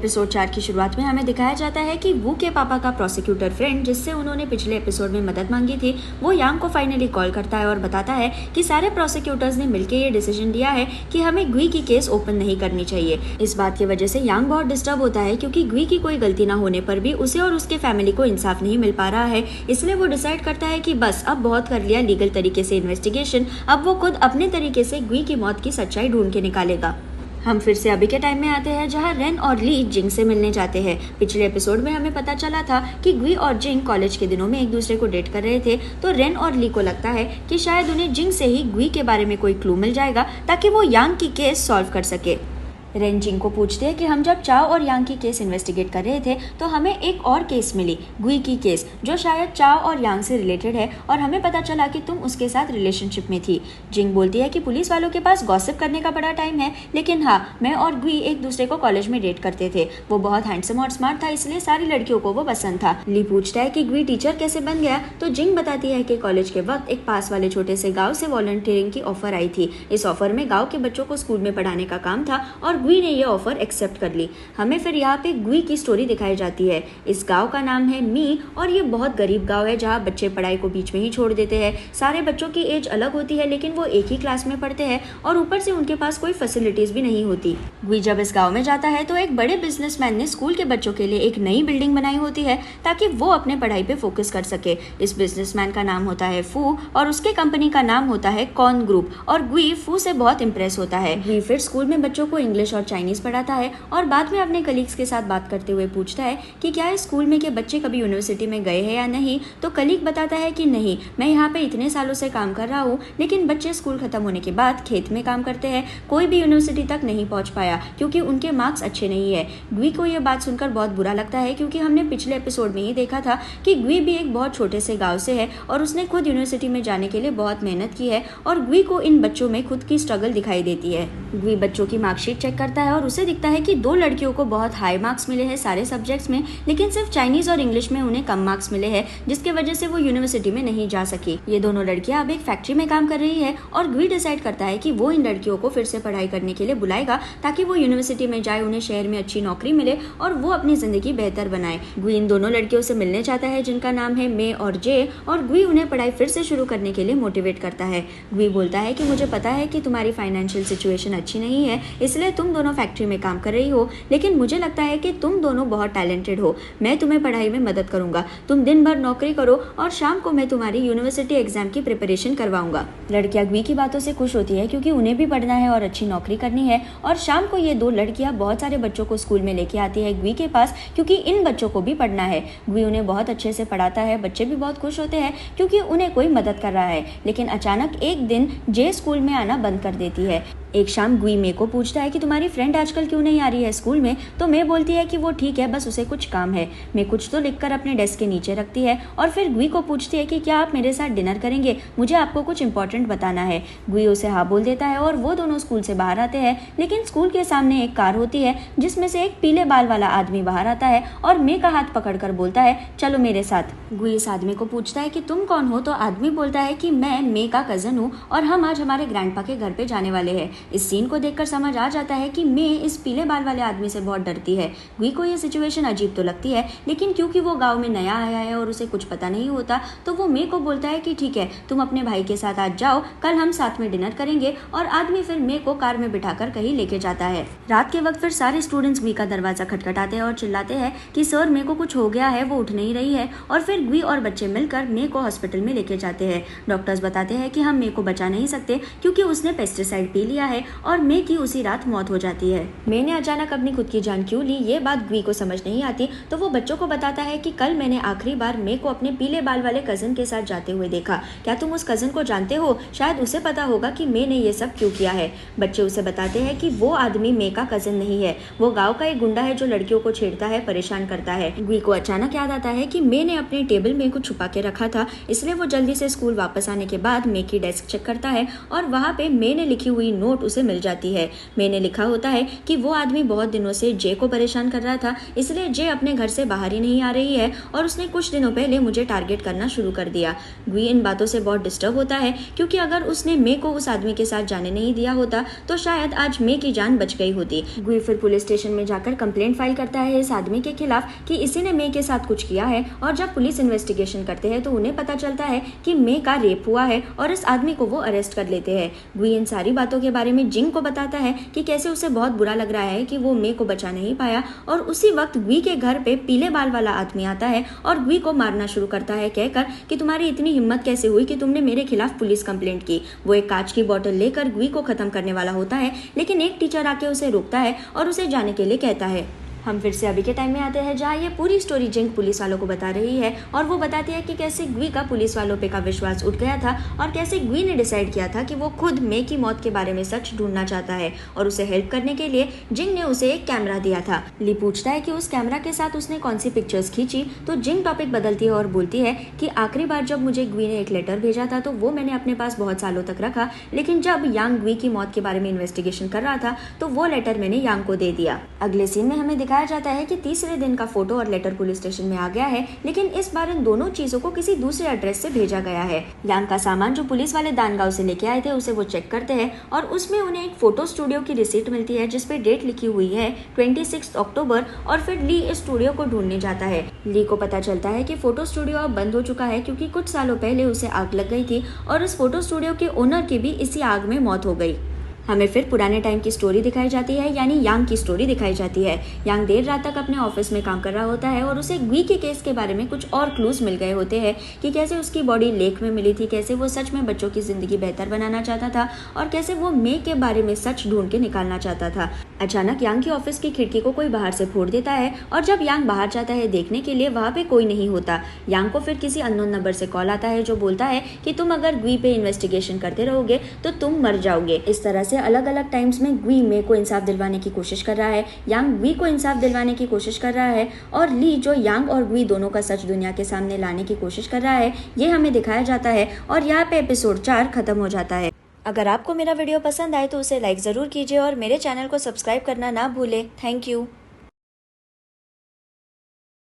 Episode 4 की शुरुआत में हमें दिखाया जाता है कि वू के पापा का प्रोसिक्यूटर फ्रेंड, जिससे उन्होंने पिछले एपिसोड में मदद मांगी थी, वो यांग को फाइनली कॉल करता है और बताता है कि सारे प्रोसिक्यूटर्स ने मिलकर ये डिसीजन लिया है कि हमें गुई की केस ओपन नहीं करनी चाहिए। इस बात की वजह से यांग बहुत डिस्टर्ब होता है क्योंकि गुई की कोई गलती ना होने पर भी उसे और उसके फैमिली को इंसाफ नहीं मिल पा रहा है। इसलिए वो डिसाइड करता है कि बस अब बहुत कर लिया लीगल तरीके से इन्वेस्टिगेशन, अब वो खुद अपने तरीके से गुई की मौत की सच्चाई ढूंढ के निकालेगा। हम फिर से अभी के टाइम में आते हैं जहां रेन और ली जिंग से मिलने जाते हैं। पिछले एपिसोड में हमें पता चला था कि गुई और जिंग कॉलेज के दिनों में एक दूसरे को डेट कर रहे थे, तो रेन और ली को लगता है कि शायद उन्हें जिंग से ही गुई के बारे में कोई क्लू मिल जाएगा ताकि वो यांग की केस सॉल्व कर सके। रेन जिंग को पूछते हैं कि हम जब चाओ और यांग की केस इन्वेस्टिगेट कर रहे थे तो हमें एक और केस मिली, गुई की केस, जो शायद चाओ और यांग से रिलेटेड है और हमें पता चला कि तुम उसके साथ रिलेशनशिप में थी। जिंग बोलती है कि पुलिस वालों के पास गॉसिप करने का बड़ा टाइम है, लेकिन हाँ, मैं और गुई एक दूसरे को कॉलेज में डेट करते थे। वो बहुत हैंडसम और स्मार्ट था, इसलिए सारी लड़कियों को वो पसंद था। ली पूछता है कि गुई टीचर कैसे बन गया, तो जिंग बताती है कि कॉलेज के वक्त एक पास वाले छोटे से गाँव से वॉलंटियरिंग की ऑफर आई थी। इस ऑफर में गाँव के बच्चों को स्कूल में पढ़ाने का काम था और गुई ने ये ऑफर एक्सेप्ट कर ली। हमें फिर यहाँ पे गुई की स्टोरी दिखाई जाती है। इस गांव का नाम है मी और ये बहुत गरीब गांव है जहाँ बच्चे पढ़ाई को बीच में ही छोड़ देते हैं। सारे बच्चों की एज अलग होती है, लेकिन वो एक ही क्लास में पढ़ते हैं और ऊपर से उनके पास कोई फैसिलिटीज भी नहीं होती। गुई जब इस गाँव में जाता है तो एक बड़े बिजनेसमैन ने स्कूल के बच्चों के लिए एक नई बिल्डिंग बनाई होती है ताकि वो अपने पढ़ाई पे फोकस कर सके। इस बिजनेसमैन का नाम होता है फू और उसके कंपनी का नाम होता है कॉन ग्रुप, और गुई फू से बहुत इम्प्रेस होता है। गुई फिर स्कूल में बच्चों को इंग्लिश और चाइनीज पढ़ाता है और बाद में अपने कलीग्स के साथ बात करते हुए पूछता है कि क्या इस स्कूल में के बच्चे कभी यूनिवर्सिटी में गए हैं या नहीं, तो कलीग बताता है कि नहीं, मैं यहाँ पे इतने सालों से काम कर रहा हूँ, लेकिन बच्चे स्कूल खत्म होने के बाद खेत में काम करते हैं, कोई भी यूनिवर्सिटी तक नहीं पहुँच पाया क्योंकि उनके मार्क्स अच्छे नहीं है। गुई को यह बात सुनकर बहुत बुरा लगता है क्योंकि हमने पिछले एपिसोड में ही देखा था कि गुई भी एक बहुत छोटे से गाँव से है और उसने खुद यूनिवर्सिटी में जाने के लिए बहुत मेहनत की है और गुई को इन बच्चों में खुद की स्ट्रगल दिखाई देती है। गुई बच्चों की मार्कशीट चेक करता है और उसे दिखता है कि दो लड़कियों को बहुत हाई मार्क्स मिले हैं सारे सब्जेक्ट्स में, लेकिन सिर्फ चाइनीज और इंग्लिश में उन्हें कम मार्क्स मिले हैं, जिसके वजह से वो यूनिवर्सिटी में नहीं जा सकी। ये दोनों लड़कियां अब एक फैक्ट्री में काम कर रही है और गुई डिसाइड करता है कि वो इन लड़कियों को फिर से पढ़ाई करने के लिए बुलाएगा ताकि वो यूनिवर्सिटी में जाए, उन्हें शहर में अच्छी नौकरी मिले और वो अपनी जिंदगी बेहतर बनाए। गुई इन दोनों लड़कियों से मिलने चाहता है जिनका नाम है मे और जे, और गुई उन्हें पढ़ाई फिर से शुरू करने के लिए मोटिवेट करता है। गुई बोलता है कि मुझे पता है कि तुम्हारी फाइनेंशियल सिचुएशन अच्छी नहीं है, इसलिए तुम दोनों फैक्ट्री में काम कर रही हो, लेकिन मुझे लगता है कि तुम दोनों बहुत टैलेंटेड हो। मैं तुम्हें पढ़ाई में मदद करूंगा, तुम दिन भर नौकरी करो और शाम को मैं तुम्हारी यूनिवर्सिटी एग्जाम की प्रिपरेशन करवाऊंगा। लड़कियां गुई की बातों से खुश होती है क्योंकि उन्हें भी पढ़ना है और अच्छी नौकरी करनी है, और शाम को ये दो लड़कियां बहुत सारे बच्चों को स्कूल में लेके आती है गुई के पास क्योंकि इन बच्चों को भी पढ़ना है। गुई उन्हें बहुत अच्छे से पढ़ाता है, बच्चे भी बहुत खुश होते हैं क्योंकि उन्हें कोई मदद कर रहा है। लेकिन अचानक एक दिन जे स्कूल में आना बंद कर देती है। एक शाम गुई मे को पूछता है कि तुम्हारी फ्रेंड आजकल क्यों नहीं आ रही है स्कूल में, तो मे बोलती है कि वो ठीक है, बस उसे कुछ काम है। मे कुछ तो लिखकर अपने डेस्क के नीचे रखती है और फिर गुई को पूछती है कि क्या आप मेरे साथ डिनर करेंगे, मुझे आपको कुछ इंपॉर्टेंट बताना है। गुई उसे हाँ बोल देता है और वो दोनों स्कूल से बाहर आते हैं, लेकिन स्कूल के सामने एक कार होती है जिसमें से एक पीले बाल वाला आदमी बाहर आता है और मे का हाथ पकड़कर बोलता है चलो मेरे साथ। गुई इस आदमी को पूछता है कि तुम कौन हो, तो आदमी बोलता है कि मैं मे का कजन हूँ और हम आज हमारे ग्रैंडपा के घर पे जाने वाले हैं। इस सीन को देखकर समझ आ जाता है कि मे इस पीले बाल वाले आदमी से बहुत डरती है। गुई को यह सिचुएशन अजीब तो लगती है, लेकिन क्योंकि वो गांव में नया आया है और उसे कुछ पता नहीं होता, तो वो मे को बोलता है कि ठीक है, तुम अपने भाई के साथ आज जाओ, कल हम साथ में डिनर करेंगे, और आदमी फिर मे को कार में बिठाकर कहीं लेके जाता है। रात के वक्त फिर सारे स्टूडेंट्स गुई का दरवाजा खटखटाते हैं और चिल्लाते हैं कि सर मे को कुछ हो गया है, वो उठ नहीं रही है, और फिर गुई और बच्चे मिलकर मे को हॉस्पिटल में लेके जाते हैं। डॉक्टर्स बताते हैं कि हम मे को बचा नहीं सकते क्योंकि उसने पेस्टिसाइड पी लिया है और मे की उसी रात मौत हो जाती है। मे ने अचानक अपनी खुद की जान क्यों ली, ये बात गुई को समझ नहीं आती, तो वो बच्चों को बताता है कि कल मैंने आखिरी बार मे को अपने पीले बाल वाले कजन के साथ जाते हुए देखा, क्या तुम उस कजन को जानते हो, शायद उसे पता होगा कि मे ने ये सब क्यों किया है। बच्चे उसे बताते हैं कि वो आदमी मे का कजन नहीं है, वो गाँव का एक गुंडा है जो लड़कियों को छेड़ता है, परेशान करता है। गुई को अचानक याद आता है कि मे ने अपने टेबल में कुछ छुपा के रखा था, इसलिए वो जल्दी से स्कूल वापस आने के बाद मे की डेस्क चेक करता है और वहाँ पे मे ने लिखी हुई नोट उसे मिल जाती है। मे ने लिखा लिखा होता है कि वो आदमी बहुत दिनों से जे को परेशान कर रहा था, इसलिए जे अपने घर से बाहर ही नहीं आ रही है और उसने कुछ दिनों पहले मुझे टारगेट करना शुरू कर दिया। ग्वी इन बातों से बहुत डिस्टर्ब होता है क्योंकि अगर उसने मे को उस आदमी के साथ जाने नहीं दिया होता तो शायद आज मे की जान बच गई होती। ग्वी फिर पुलिस स्टेशन में जाकर कंप्लेंट फाइल करता है इस आदमी के खिलाफ कि इसी ने मे के साथ कुछ किया है, और जब पुलिस इन्वेस्टिगेशन करते हैं तो उन्हें पता चलता है कि मे का रेप हुआ है और इस आदमी को वो अरेस्ट कर लेते हैं। ग्वी इन सारी बातों के बारे में जिंग को बताता है कि कैसे उसे बहुत बुरा लग रहा है कि वो मे को बचा नहीं पाया, और उसी वक्त ग्वी के घर पे पीले बाल वाला आदमी आता है और ग्वी को मारना शुरू करता है, कहकर कि तुम्हारी इतनी हिम्मत कैसे हुई कि तुमने मेरे खिलाफ पुलिस कंप्लेंट की। वो एक कांच की बोतल लेकर ग्वी को खत्म करने वाला होता है, लेकिन एक टीचर आके उसे रोकता है और उसे जाने के लिए कहता है। हम फिर से अभी के टाइम में आते हैं जहाँ ये पूरी स्टोरी जिंग पुलिस वालों को बता रही है, और वो बताती है कि कैसे ग्वी का पुलिस वालों पे का विश्वास उठ गया था और कैसे ग्वी ने डिसाइड किया था कि वो खुद मे की मौत के बारे में सच ढूंढना चाहता है, और उसे हेल्प करने के लिए जिंग ने उसे एक कैमरा दिया था। ली पूछता है कि उस कैमरा के साथ उसने कौन सी पिक्चर्स खींची, तो जिंग टॉपिक बदलती है और बोलती है कि आखिरी बार जब मुझे ग्वी ने एक लेटर भेजा था तो वो मैंने अपने पास बहुत सालों तक रखा, लेकिन जब यांग ग्वी की मौत के बारे में इन्वेस्टिगेशन कर रहा था तो वो लेटर मैंने यांग को दे दिया। अगले सीन में हमें दिखाया जाता है कि तीसरे दिन का फोटो और लेटर पुलिस स्टेशन में आ गया है, लेकिन इस बार इन दोनों चीजों को किसी दूसरे एड्रेस से भेजा गया है। यांग का सामान जो पुलिस वाले दानगांव से लेके आए थे उसे वो चेक करते हैं और उसमें उन्हें एक फोटो स्टूडियो की रिसीट मिलती है जिसपे डेट लिखी हुई है 26 अक्टूबर, और फिर ली इस स्टूडियो को ढूंढने जाता है। ली को पता चलता है कि फोटो स्टूडियो अब बंद हो चुका है क्योंकि कुछ सालों पहले उसे आग लग गई थी और इस फोटो स्टूडियो के ओनर की भी इसी आग में मौत हो गई। हमें फिर पुराने टाइम की स्टोरी दिखाई जाती है, यानी यांग की स्टोरी दिखाई जाती है। यांग देर रात तक अपने ऑफिस में काम कर रहा होता है और उसे ग्वी के केस के बारे में कुछ और क्लूज मिल गए होते हैं कि कैसे उसकी बॉडी लेक में मिली थी, कैसे वो सच में बच्चों की जिंदगी बेहतर बनाना चाहता था और कैसे वो मे के बारे में सच ढूंढ के निकालना चाहता था। अचानक यांग की ऑफिस की खिड़की को कोई बाहर से फोड़ देता है और जब यांग बाहर जाता है देखने के लिए वहाँ पे कोई नहीं होता। यांग को फिर किसी अननोन नंबर से कॉल आता है जो बोलता है कि तुम अगर ग्वी पे इन्वेस्टिगेशन करते रहोगे तो तुम मर जाओगे। इस तरह से अलग अलग टाइम्स में ग्वी मे को इंसाफ दिलवाने की कोशिश कर रहा है, यांग ग्वी को इंसाफ दिलवाने की कोशिश कर रहा है, और ली जो यांग और ग्वी दोनों का सच दुनिया के सामने लाने की कोशिश कर रहा है, ये हमें दिखाया जाता है। और यहाँ पे एपिसोड 4 खत्म हो जाता है। अगर आपको मेरा वीडियो पसंद आए तो उसे लाइक ज़रूर कीजिए और मेरे चैनल को सब्सक्राइब करना ना भूले। Thank you.